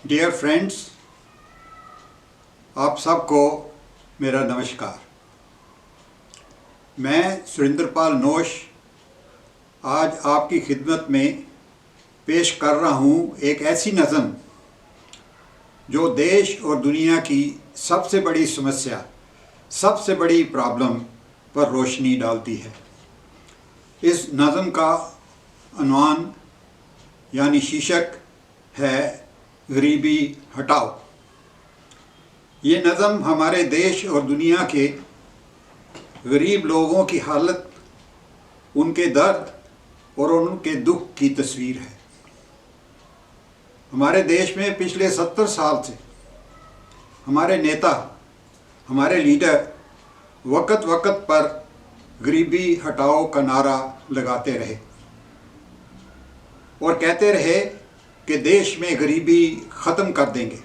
Dear friends, आप सबको मेरा नमस्कार। मैं सुरेंद्रपाल नोश आज आपकी खिदमत में पेश कर रहा हूँ एक ऐसी नज़म जो देश और दुनिया की सबसे बड़ी समस्या, सबसे बड़ी प्रॉब्लम पर रोशनी डालती है। इस नज़म का उन्वान यानी शीर्षक है गरीबी हटाओ। ये नज़म हमारे देश और दुनिया के गरीब लोगों की हालत, उनके दर्द और उनके दुख की तस्वीर है। हमारे देश में पिछले 70 साल से हमारे नेता, हमारे लीडर वक्त वक्त पर गरीबी हटाओ का नारा लगाते रहे और कहते रहे कि देश में गरीबी ख़त्म कर देंगे,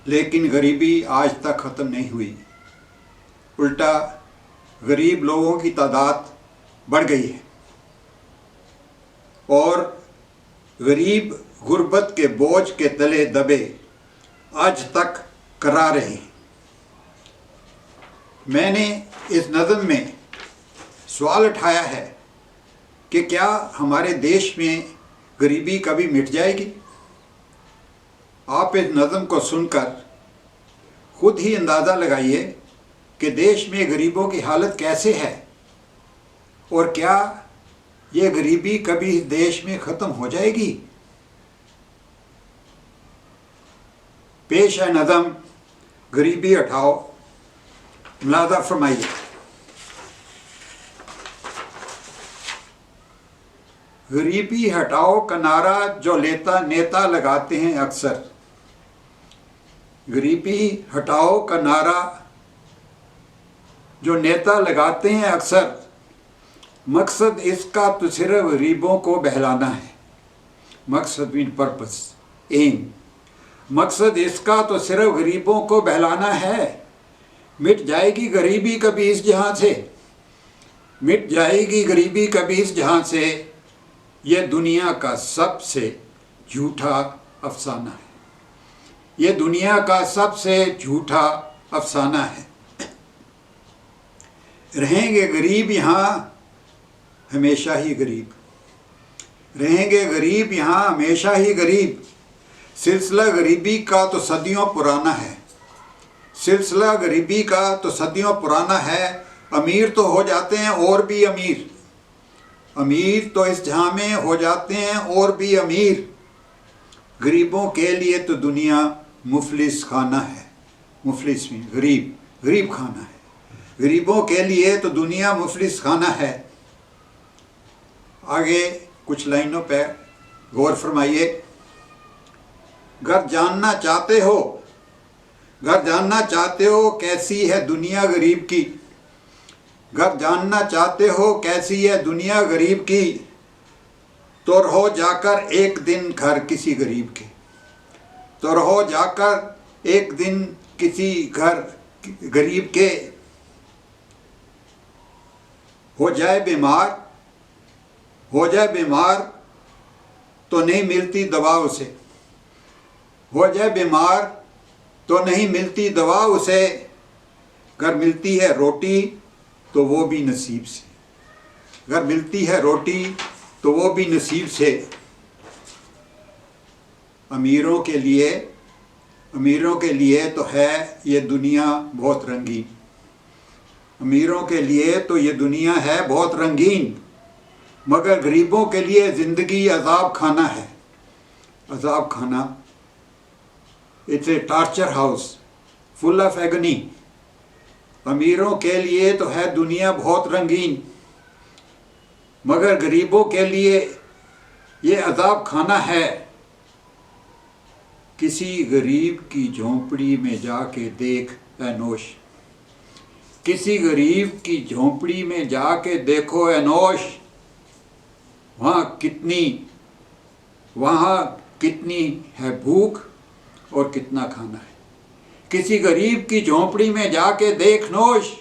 लेकिन गरीबी आज तक ख़त्म नहीं हुई। उल्टा गरीब लोगों की तादाद बढ़ गई है और गरीब गुर्बत के बोझ के तले दबे आज तक करा रहे हैं। मैंने इस नज़म में सवाल उठाया है कि क्या हमारे देश में गरीबी कभी मिट जाएगी? आप इस नज़म को सुनकर खुद ही अंदाज़ा लगाइए कि देश में गरीबों की हालत कैसे है और क्या ये गरीबी कभी इस देश में ख़त्म हो जाएगी। पेश है नज़म गरीबी हटाओ, मुलाज़ा फरमाइए। गरीबी हटाओ का नारा जो नेता लगाते हैं अक्सर। गरीबी हटाओ का नारा जो नेता लगाते हैं अक्सर, मकसद इसका तो सिर्फ गरीबों को बहलाना है। मकसद मीन पर्पस, एम। मकसद इसका तो सिर्फ गरीबों को बहलाना है। मिट जाएगी गरीबी कभी इस जहां से, मिट जाएगी गरीबी कभी इस जहां से। ये दुनिया का सबसे झूठा अफसाना है। ये दुनिया का सबसे झूठा अफसाना है। रहेंगे गरीब यहाँ हमेशा ही गरीब, रहेंगे गरीब यहाँ हमेशा ही गरीब। सिलसिला गरीबी का तो सदियों पुराना है, सिलसिला गरीबी का तो सदियों पुराना है। अमीर तो हो जाते हैं और भी अमीर, अमीर तो इस जहां में हो जाते हैं और भी अमीर। गरीबों के लिए तो दुनिया मुफलिस खाना है। मुफलिस में गरीब, गरीब खाना है। गरीबों के लिए तो दुनिया मुफलिस खाना है। आगे कुछ लाइनों पर गौर फरमाइए। घर जानना चाहते हो, घर जानना चाहते हो कैसी है दुनिया गरीब की। घर जानना चाहते हो कैसी है दुनिया गरीब की, तो रहो जाकर एक दिन घर किसी गरीब के। तो रहो जाकर एक दिन किसी घर गरीब के। हो जाए बीमार, हो जाए बीमार तो नहीं मिलती दवा उसे। हो जाए बीमार तो नहीं मिलती दवा उसे। घर मिलती है रोटी तो वो भी नसीब से। घर मिलती है रोटी तो वो भी नसीब से। अमीरों के लिए तो है ये दुनिया बहुत रंगीन। अमीरों के लिए तो ये दुनिया है बहुत रंगीन, मगर गरीबों के लिए ज़िंदगी अजाब खाना है। अजाब खाना, it's a torture house full of agony. अमीरों के लिए तो है दुनिया बहुत रंगीन, मगर गरीबों के लिए ये अजाब खाना है। किसी गरीब की झोंपड़ी में जाके देख ऐनोश, किसी गरीब की झोंपड़ी में जाके देखो ऐनोश। वहाँ कितनी है भूख और कितना खाना है। किसी गरीब की झोंपड़ी में जाके देख नोश,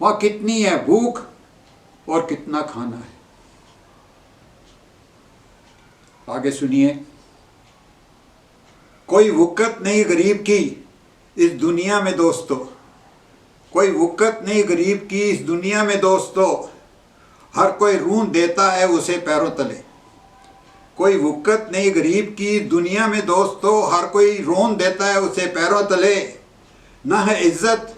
वहाँ कितनी है भूख और कितना खाना है। आगे सुनिए। कोई वक़्त नहीं गरीब की इस दुनिया में दोस्तों, कोई वक़्त नहीं गरीब की इस दुनिया में दोस्तों, हर कोई रून देता है उसे पैरों तले। कोई वक़्त नहीं गरीब की दुनिया में दोस्तों, हर कोई रोन देता है उसे पैरों तले। ना है इज्जत,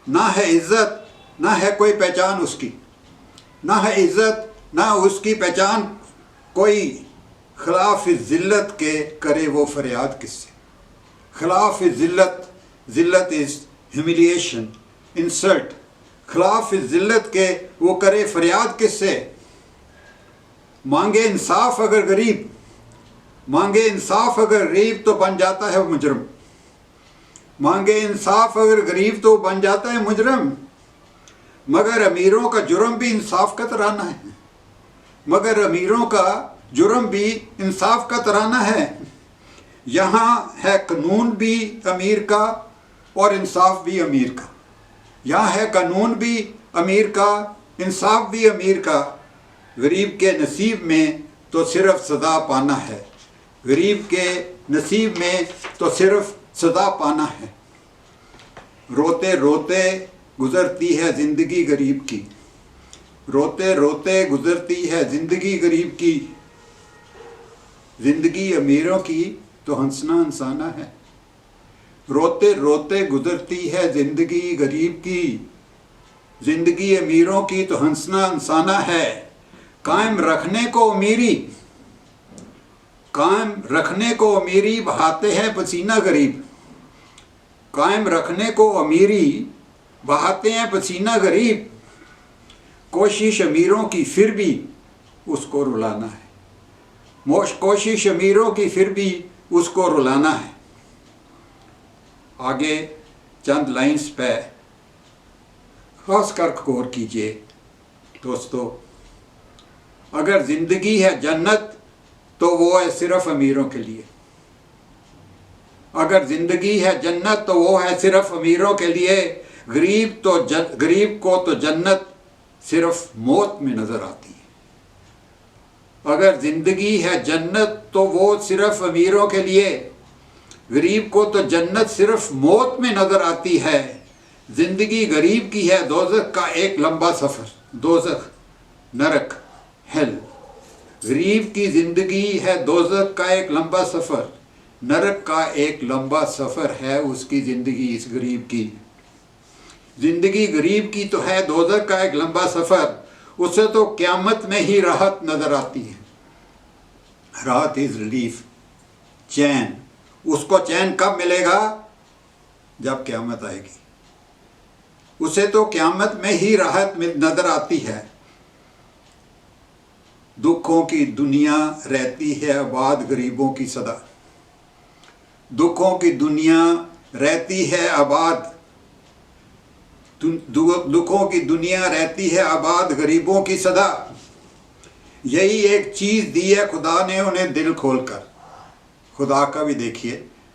ना है इज्जत, ना है कोई पहचान उसकी, ना है इज्जत ना उसकी पहचान कोई। खिलाफ ज़िल्लत के करे वो फरियाद किससे? खिलाफ ज़िल्लत, ज़िल्लत इज़ ह्यूमिलिएशन, इंसल्ट। खिलाफ ज़िल्लत के वो करे फरियाद किससे? मांगे इंसाफ अगर गरीब, मांगे इंसाफ अगर गरीब तो बन जाता है वो मुजरम। मांगे इंसाफ अगर गरीब तो बन जाता है मुजरम। मगर अमीरों का जुर्म भी इंसाफ का तराना है, मगर अमीरों का जुर्म भी इंसाफ का तराना है। यहाँ है कानून भी अमीर का और इंसाफ भी अमीर का। यहाँ है कानून भी अमीर का, इंसाफ भी अमीर का। गरीब के नसीब में तो सिर्फ सदा पाना है, गरीब के नसीब में तो सिर्फ सदा पाना है। रोते रोते गुज़रती है ज़िंदगी गरीब की, रोते रोते गुज़रती है ज़िंदगी गरीब की। ज़िंदगी अमीरों की तो हंसना हंसाना है, रोते रोते गुज़रती है ज़िंदगी गरीब की। ज़िंदगी अमीरों की तो हंसना हंसाना है। कायम रखने को अमीरी, कायम रखने को अमीरी बहाते हैं पसीना गरीब। कायम रखने को अमीरी बहाते हैं पसीना गरीब। कोशिश अमीरों की फिर भी उसको रुलाना है, कोशिश अमीरों की फिर भी उसको रुलाना है। आगे चंद लाइंस पे खास कर गौर कीजिए दोस्तों। अगर ज़िंदगी है जन्नत तो वो है सिर्फ अमीरों के लिए। अगर ज़िंदगी है जन्नत तो वो है सिर्फ अमीरों के लिए। गरीब को तो जन्नत सिर्फ मौत में नज़र आती है। अगर ज़िंदगी है जन्नत तो वो सिर्फ अमीरों के लिए। गरीब को तो जन्नत सिर्फ मौत में नज़र आती है। ज़िंदगी गरीब की है दोज़ख का एक लंबा सफ़र, दोज़ख नरक हेल। गरीब की ज़िंदगी है दोज़ख का एक लंबा सफ़र, नरक का एक लंबा सफ़र है उसकी ज़िंदगी। इस गरीब की ज़िंदगी गरीब की तो है दोज़ख का एक लंबा सफ़र, उसे तो क़यामत में ही राहत नज़र आती है। राहत इज़ रिलीफ, चैन। उसको चैन कब मिलेगा? जब क़यामत आएगी। उसे तो क़यामत में ही राहत नज़र आती है। दुखों की दुनिया रहती है आबाद गरीबों की सदा। दुखों की दुनिया रहती है आबाद, दुखों की दुनिया रहती है आबाद गरीबों की सदा। यही एक चीज़ दी है खुदा ने उन्हें दिल खोल कर। खुदा का भी देखिए,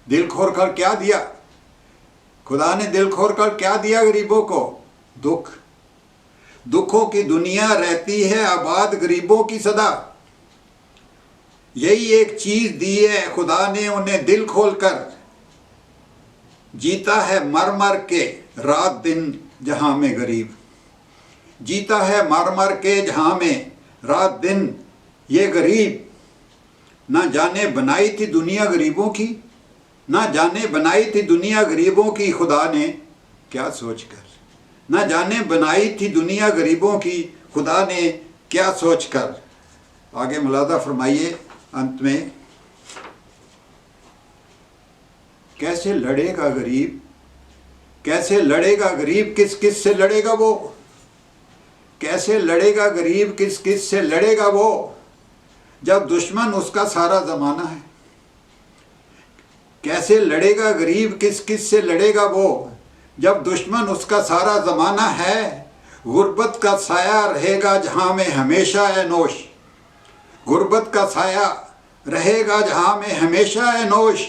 दिल खोल कर क्या दिया खुदा ने? दिल खोल कर क्या दिया गरीबों को? दुख। दुखों की दुनिया रहती है आबाद गरीबों की सदा। यही एक चीज़ दी है खुदा ने उन्हें दिल खोल कर। जीता है मर मर के रात दिन जहाँ में गरीब, जीता है मर मर के जहाँ में रात दिन ये गरीब। ना जाने बनाई थी दुनिया गरीबों की, ना जाने बनाई थी दुनिया गरीबों की खुदा ने क्या सोच कर। ना जाने बनाई थी दुनिया गरीबों की खुदा ने क्या सोच कर। आगे मुलादा फरमाइए अंत में, कैसे लड़ेगा गरीब, कैसे लड़ेगा गरीब, किस किस से लड़ेगा वो? कैसे लड़ेगा गरीब, किस किस से लड़ेगा वो? जब दुश्मन उसका सारा ज़माना है। कैसे लड़ेगा गरीब, किस किस से लड़ेगा वो? जब दुश्मन उसका सारा ज़माना है। गुर्बत का साया रहेगा जहाँ में हमेशा है नोश, गुर्बत का साया रहेगा जहाँ में हमेशा है नोश।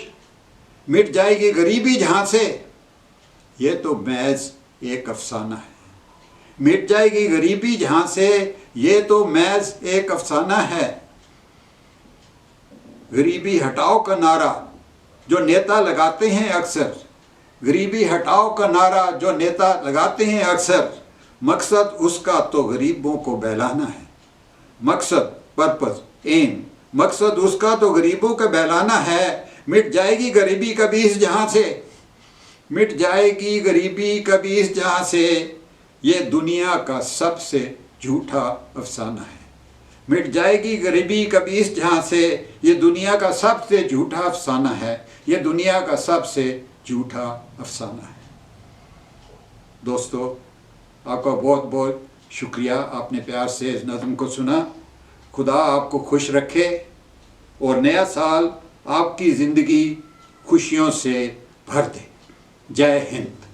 मिट जाएगी गरीबी जहाँ से, ये तो महज एक अफसाना है। मिट जाएगी गरीबी जहाँ से, ये तो महज एक अफसाना है। गरीबी हटाओ का नारा जो नेता लगाते हैं अक्सर, गरीबी हटाओ का नारा जो नेता लगाते हैं अक्सर, मकसद उसका तो गरीबों को बहलाना है। मकसद, पर्पस, एम, मकसद उसका तो गरीबों को बहलाना है। मिट जाएगी गरीबी कभी इस जहां से, मिट जाएगी गरीबी कभी इस जहां से, ये दुनिया का सबसे झूठा अफसाना है। मिट जाएगी गरीबी कभी इस जहां से, ये दुनिया का सबसे झूठा अफसाना है, ये दुनिया का सबसे झूठा अफसाना है। दोस्तों, आपका बहुत बहुत शुक्रिया, आपने प्यार से इस नज़म को सुना। खुदा आपको खुश रखे और नया साल आपकी ज़िंदगी खुशियों से भर दे। जय हिंद।